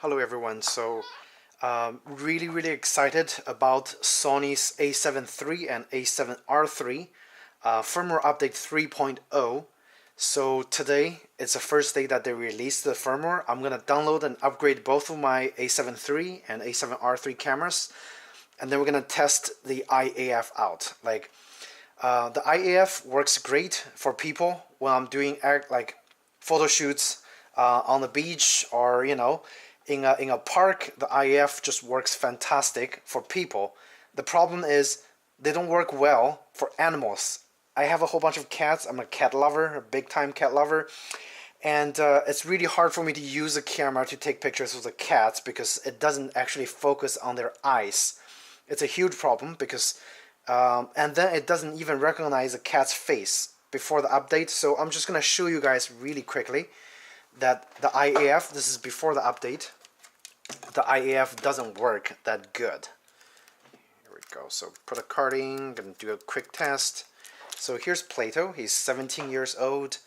Hello everyone. Really excited about Sony's A7 III and A7R3 firmware update 3.0. So today it's the first day that they released the firmware. I'm gonna download and upgrade both of my A7 III and A7R3 cameras, and then we're gonna test the IAF out. The IAF works great for people when I'm doing photo shoots on the beach, or in a park. The IAF just works fantastic for people. The problem is they don't work well for animals. I have a whole bunch of cats. I'm a cat lover, a big time cat lover, and it's really hard for me to use a camera to take pictures of the cats because it doesn't actually focus on their eyes. It's a huge problem because and then it doesn't even recognize a cat's face before the update. So I'm just gonna show you guys really quickly that the IAF, this is before the update, the IAF doesn't work that good. Here we go. So put a card in, gonna do a quick test. So here's Plato. He's 17 years old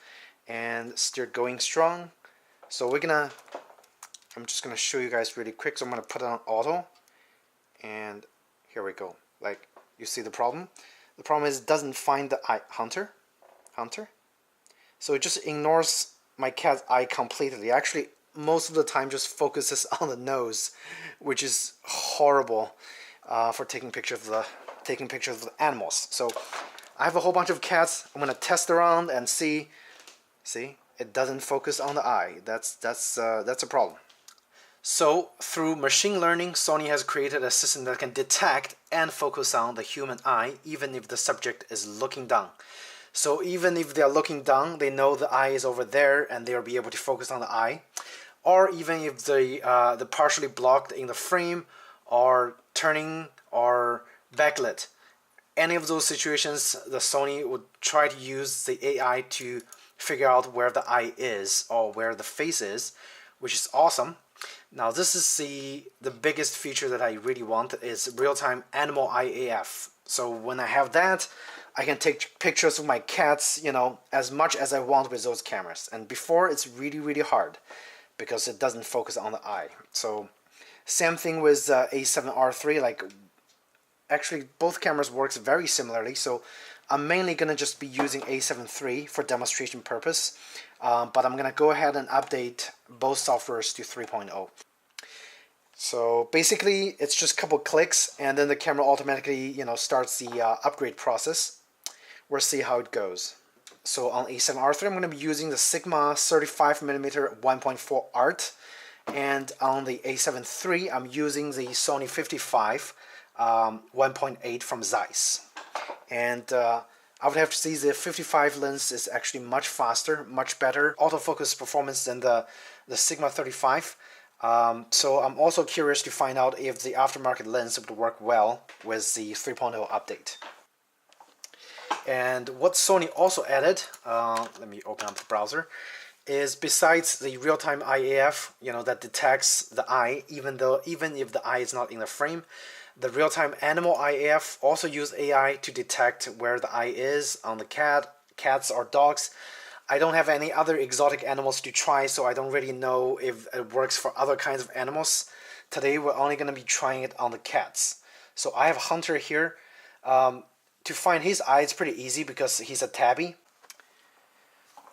and still going strong. So I'm just gonna show you guys really quick. So I'm gonna put it on auto, and here we go. Like, you see the problem? The problem is it doesn't find the hunter. So it just ignores my cat's eye completely. Actually, most of the time just focuses on the nose, which is horrible for taking pictures of the animals. So I have a whole bunch of cats. I'm gonna test around and see. See, it doesn't focus on the eye. That's a problem. So through machine learning, Sony has created a system that can detect and focus on the human eye, even if the subject is looking down. So even if they're looking down, they know the eye is over there, and they'll be able to focus on the eye. Or even if they're partially blocked in the frame, or turning, or backlit. Any of those situations, the Sony would try to use the AI to figure out where the eye is or where the face is, which is awesome. Now this is the biggest feature that I really want, is real-time animal IAF. So when I have that, I can take pictures of my cats, as much as I want with those cameras. And before, it's really hard because it doesn't focus on the eye. So same thing with A7R3. Like, actually both cameras works very similarly. So I'm mainly gonna just be using A7 III for demonstration purpose, but I'm gonna go ahead and update both softwares to 3.0. So basically it's just a couple clicks, and then the camera automatically starts the upgrade process. We'll see how it goes. So on A7R3 I'm going to be using the Sigma 35mm 1.4 ART, and on the A7 III I'm using the Sony 55 1.8 from Zeiss. And I would have to say the 55 lens is actually much faster, much better autofocus performance than the Sigma 35. So I'm also curious to find out if the aftermarket lens would work well with the 3.0 update. And what Sony also added, let me open up the browser, is besides the real-time IAF, that detects the eye, even if the eye is not in the frame, the real-time animal IAF also use AI to detect where the eye is on the cats or dogs. I don't have any other exotic animals to try, so I don't really know if it works for other kinds of animals. Today we're only going to be trying it on the cats. So I have Hunter here. To find his eye, it's pretty easy because he's a tabby.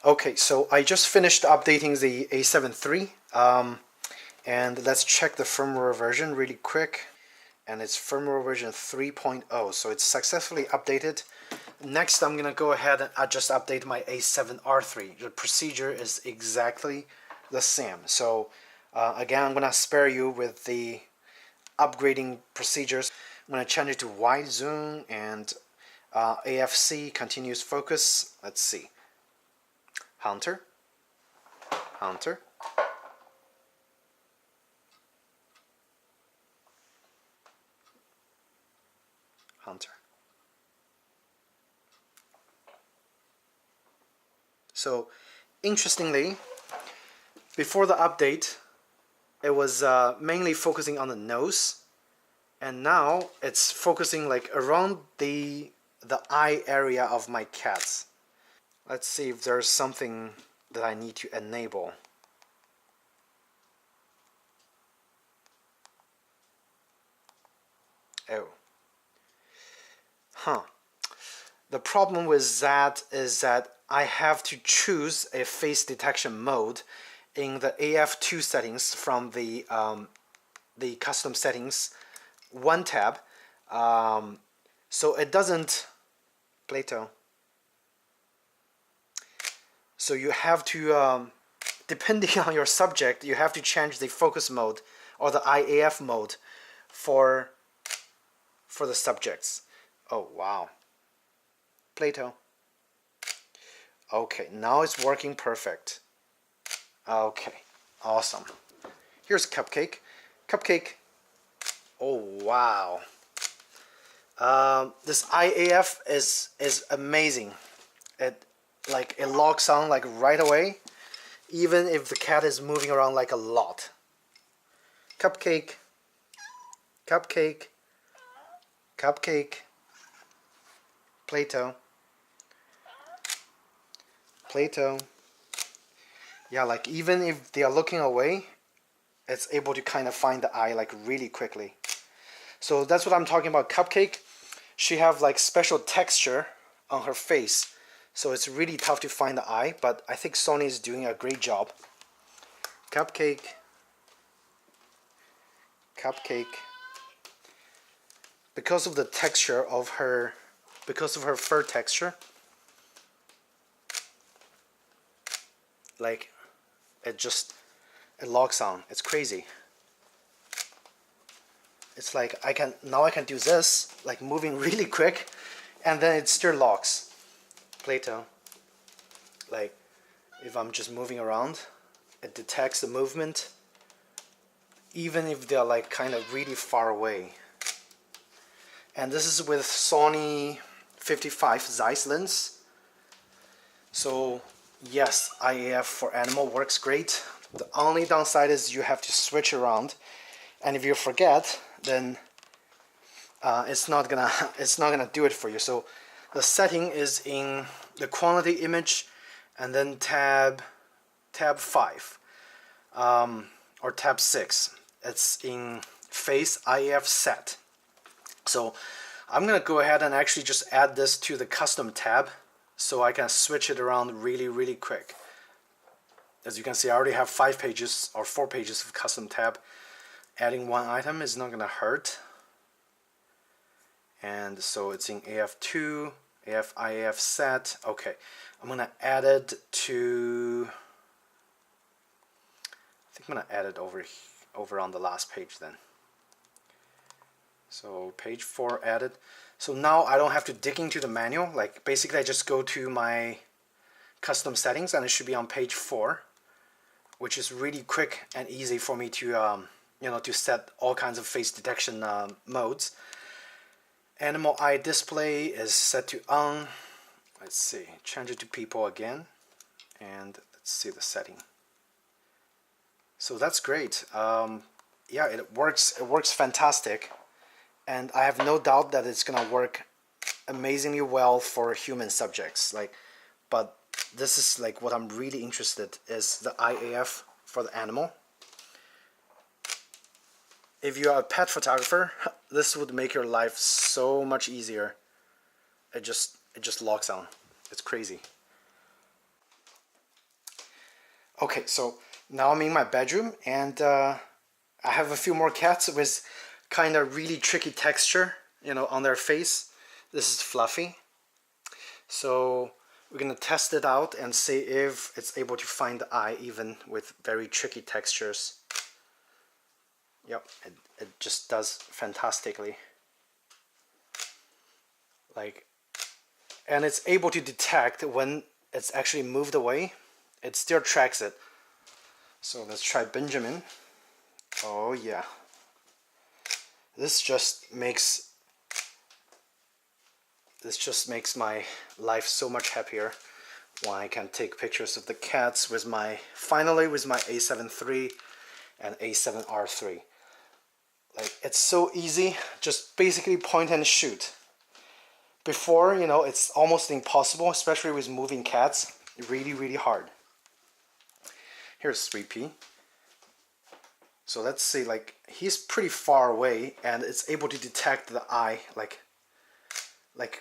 Okay, so I just finished updating the A7 III, and let's check the firmware version really quick. And it's firmware version 3.0, so it's successfully updated. Next, I'm gonna go ahead and just update my A7R3. The procedure is exactly the same. So again, I'm gonna spare you with the upgrading procedures. I'm gonna change it to wide zoom and AFC, continuous focus. Let's see. Hunter. Hunter. Hunter. So, interestingly, before the update, it was mainly focusing on the nose, and now it's focusing like around the eye area of my cats. Let's see if there's something that I need to enable. Oh. Huh. The problem with that is that I have to choose a face detection mode in the AF2 settings from the custom settings one tab. So it doesn't, Plato. So you have to, depending on your subject, you have to change the focus mode or the IAF mode for the subjects. Oh wow. Plato. Okay, now it's working perfect. Okay, awesome. Here's Cupcake. Cupcake. Oh wow. This IAF is amazing. It locks on like right away, even if the cat is moving around like a lot. Cupcake. Cupcake. Cupcake. Plato. Plato. Yeah, like even if they are looking away, it's able to kind of find the eye like really quickly. So that's what I'm talking about. Cupcake, she have like special texture on her face, so it's really tough to find the eye, but I think Sony is doing a great job. Cupcake. Cupcake. Because of the texture of her, because of her fur texture, like it locks on. It's crazy. It's like I can do this, like moving really quick, and then it still locks. Plato. Like if I'm just moving around, it detects the movement, even if they're like kind of really far away. And this is with Sony 55 Zeiss lens. So yes, IAF for animal works great. The only downside is you have to switch around, and if you forget, then it's not gonna do it for you. So the setting is in the quantity image, and then tab 5 or tab 6. It's in face IAF set. So I'm gonna go ahead and actually just add this to the custom tab, so I can switch it around really quick. As you can see, I already have 5 pages or 4 pages of custom tab. Adding one item is not gonna hurt. And so it's in AF2, IAF set. Okay, I'm gonna add it to, I think I'm gonna add it over on the last page then. So page 4 added. So now I don't have to dig into the manual. Like basically I just go to my custom settings and it should be on page 4, which is really quick and easy for me to to set all kinds of face detection modes. Animal eye display is set to on. Let's see, change it to people again, and let's see the setting. So that's great. Yeah, it works fantastic, and I have no doubt that it's gonna work amazingly well for human subjects. But this is like what I'm really interested is the IAF for the animal. If you are a pet photographer, this would make your life so much easier. It just locks on. It's crazy. Okay, so now I'm in my bedroom, and I have a few more cats with kind of really tricky texture, on their face. This is Fluffy. So we're gonna test it out and see if it's able to find the eye even with very tricky textures. Yep, it just does fantastically. And it's able to detect when it's actually moved away. It still tracks it. So let's try Benjamin. Oh yeah. This just makes my life so much happier when I can take pictures of the cats finally with my A7 III and A7R3. It's so easy, just basically point and shoot. Before, it's almost impossible, especially with moving cats. Really hard. Here's Sweet Pea. So let's see, like he's pretty far away and it's able to detect the eye like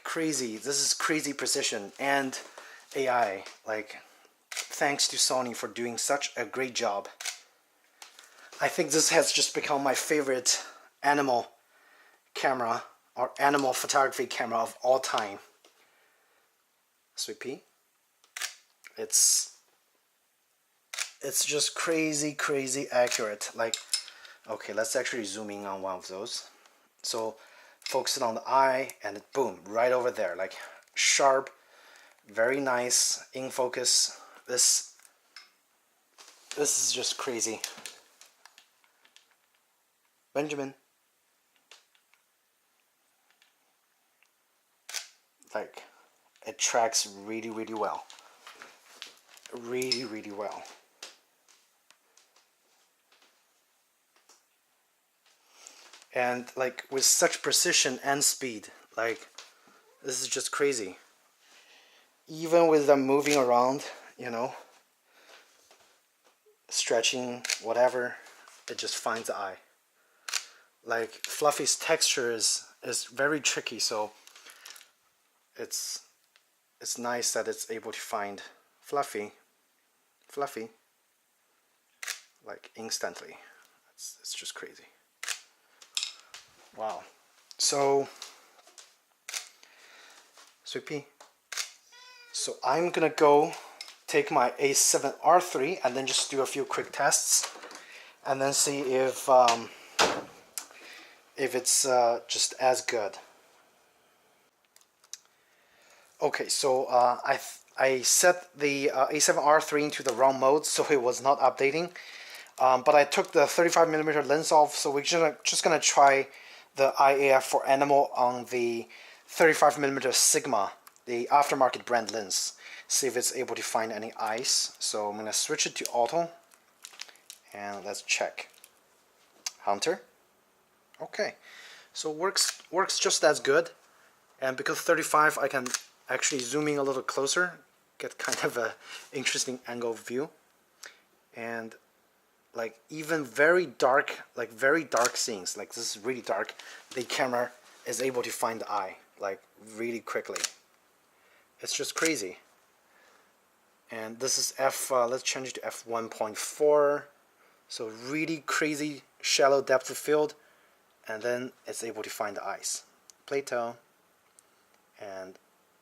crazy. This is crazy precision and AI. Like, thanks to Sony for doing such a great job. I think this has just become my favorite animal camera or animal photography camera of all time. Sweet pea. It's just crazy accurate. Like, okay, let's actually zoom in on one of those. So focus it on the eye and boom, right over there, like sharp, very nice, in focus. This is just crazy. Benjamin. Like, it tracks really well. Really well. And like with such precision and speed, like this is just crazy. Even with them moving around, you know, stretching, whatever, it just finds the eye. Like Fluffy's texture is very tricky, so it's nice that it's able to find Fluffy like instantly. It's just crazy. Wow. So Sweet pea. So I'm gonna go take my A7R3 and then just do a few quick tests and then see if it's just as good. Okay, so I set the A7R3 into the wrong mode, so it was not updating. But I took the 35mm lens off, so we're just gonna try the IAF for animal on the 35mm Sigma, the aftermarket brand lens. See if it's able to find any eyes. So I'm gonna switch it to auto, and let's check. Hunter. Okay, so works just as good. And because 35, I can actually zoom in a little closer, get kind of a interesting angle view. And like even very dark scenes, like this is really dark, the camera is able to find the eye like really quickly. It's just crazy. And this is let's change it to f1.4. So really crazy shallow depth of field, and then it's able to find the eyes. Plato. And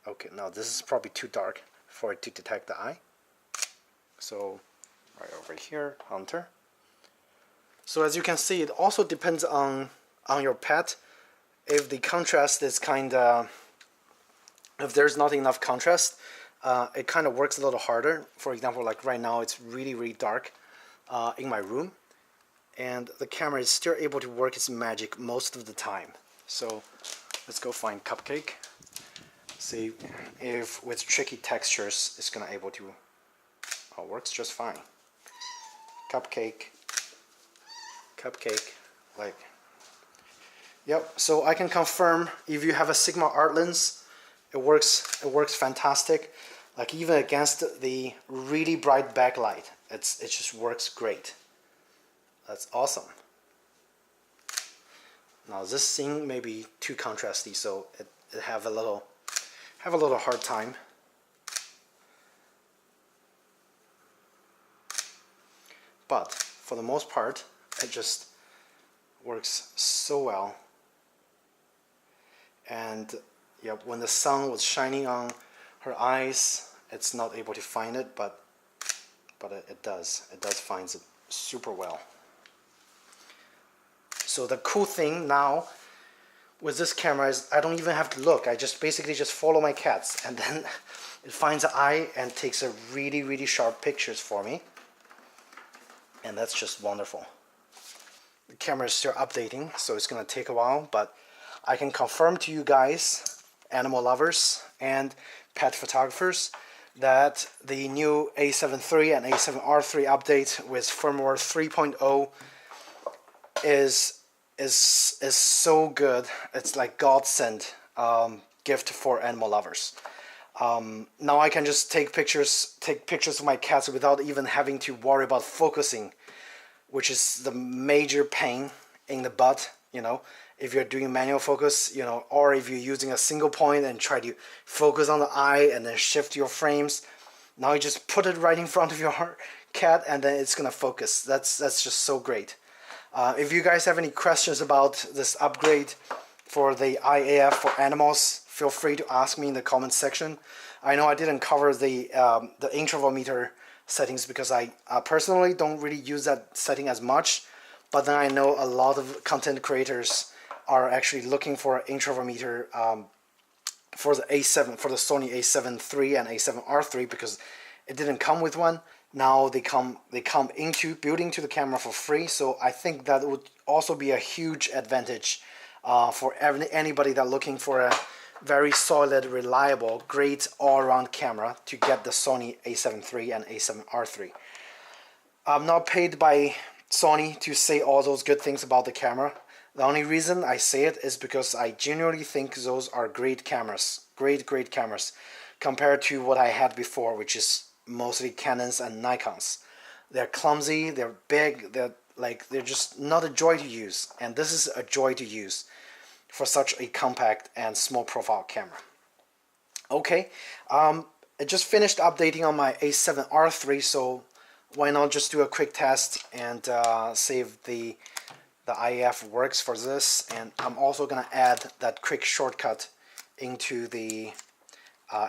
okay, now this is probably too dark for it to detect the eye. So right over here, Hunter. So as you can see, it also depends on your pet. If the contrast is if there's not enough contrast, it kind of works a little harder. For example, like right now, it's really dark in my room, and the camera is still able to work its magic most of the time. So let's go find Cupcake. See if with tricky textures it's gonna able to. Oh, works just fine. Cupcake, like. Yep. So I can confirm if you have a Sigma art lens, it works fantastic. Like even against the really bright backlight, it just works great. That's awesome. Now this scene may be too contrasty, so it have a little hard time. But for the most part, it just works so well. And yeah, when the sun was shining on her eyes, it's not able to find it, but it does find it super well. So the cool thing now with this camera is I don't even have to look. I just basically just follow my cats, and then it finds the eye and takes a really sharp pictures for me, and that's just wonderful. The camera is still updating, so it's gonna take a while, but I can confirm to you guys, animal lovers and pet photographers, that the new A7 III and A7R3 update with firmware 3.0 is so good. It's like godsend gift for animal lovers. Now I can just take pictures of my cats without even having to worry about focusing. which is the major pain in the butt, you know, if you're doing manual focus, you know, or if you're using a single point and try to focus on the eye and then shift your frames. Now you just put it right in front of your cat and then it's gonna focus. That's just so great. If you guys have any questions about this upgrade for the IAF for animals, feel free to ask me in the comments section. I know I didn't cover the interval settings because I personally don't really use that setting as much, but then I know a lot of content creators are actually looking for an interval for the A7, for the Sony A7 III and A7R3 because it didn't come with one. Now they come built into the camera for free, so I think that would also be a huge advantage for anybody that looking for a very solid, reliable, great all-around camera to get the Sony A7 III and A7R3. I'm not paid by Sony to say all those good things about the camera. The only reason I say it is because I genuinely think those are great cameras, great cameras, compared to what I had before, which is mostly Canons and Nikons. They're clumsy, they're big, they're just not a joy to use, and this is a joy to use for such a compact and small profile camera. Okay, I just finished updating on my A7R3, so why not just do a quick test and see if the IAF works for this. And I'm also gonna add that quick shortcut into the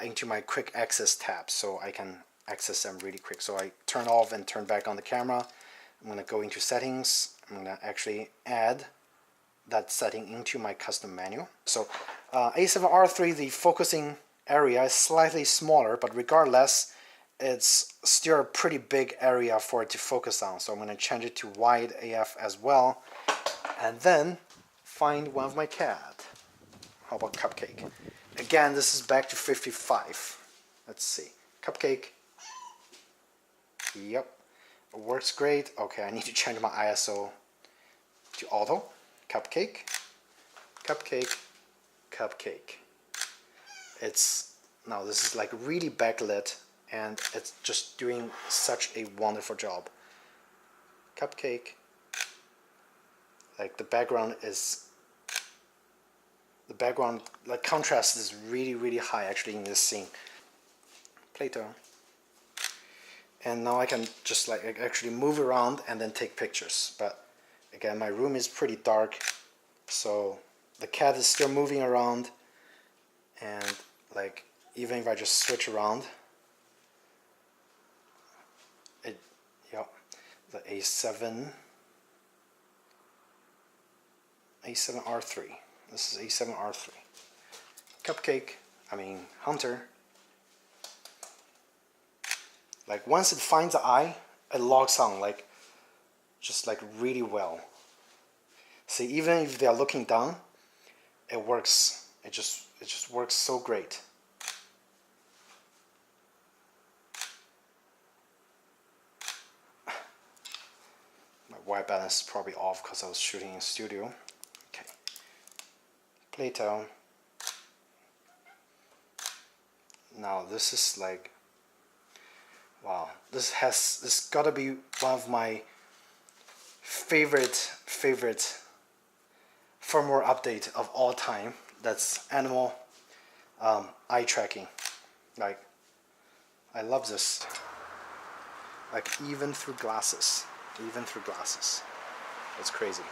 into my quick access tab so I can access them really quick. So I turn off and turn back on the camera. I'm gonna go into settings. I'm gonna actually add that setting into my custom menu. So A7R3, the focusing area is slightly smaller, but regardless, it's still a pretty big area for it to focus on. So I'm going to change it to wide AF as well, and then find one of my cat. How about Cupcake? Again, this is back to 55. Let's see. Cupcake. Yep, it works great. Okay, I need to change my ISO to auto. Cupcake, Cupcake, Cupcake. It's now this is like really backlit and it's just doing such a wonderful job. Cupcake. Like the background like contrast is really high actually in this scene. Plato. And now I can just like actually move around and then take pictures. But again, my room is pretty dark, so the cat is still moving around, and like even if I just switch around, the A7R3. This is A7R3. Cupcake, Hunter. Like once it finds the eye, it locks on just really well. See, even if they are looking down, it works. It just works so great. My white balance is probably off because I was shooting in studio. Okay. Plato. Now this is like, wow, this gotta be one of my favorite firmware update of all time. That's animal eye tracking. Like, I love this. Like even through glasses. That's crazy.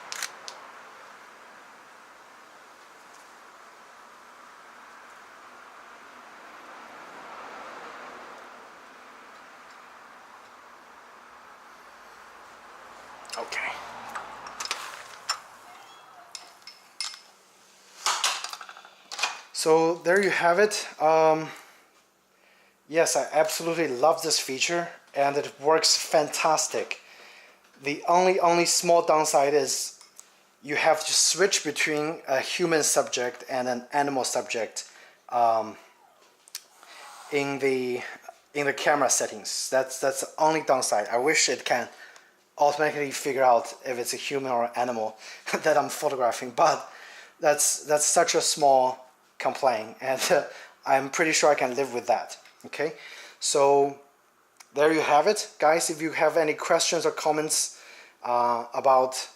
Okay. So there you have it. Yes, I absolutely love this feature and it works fantastic. The only small downside is you have to switch between a human subject and an animal subject in the camera settings. That's the only downside. I wish it can automatically figure out if it's a human or an animal that I'm photographing, but that's such a small complaint, and I'm pretty sure I can live with that. Okay, so there you have it, guys. If you have any questions or comments, about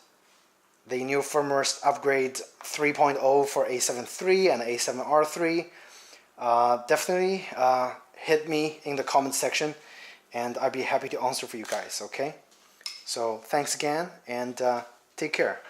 the new firmware upgrade 3.0 for A7 III and A7R3, definitely hit me in the comment section and I'd be happy to answer for you guys, okay? So thanks again and take care.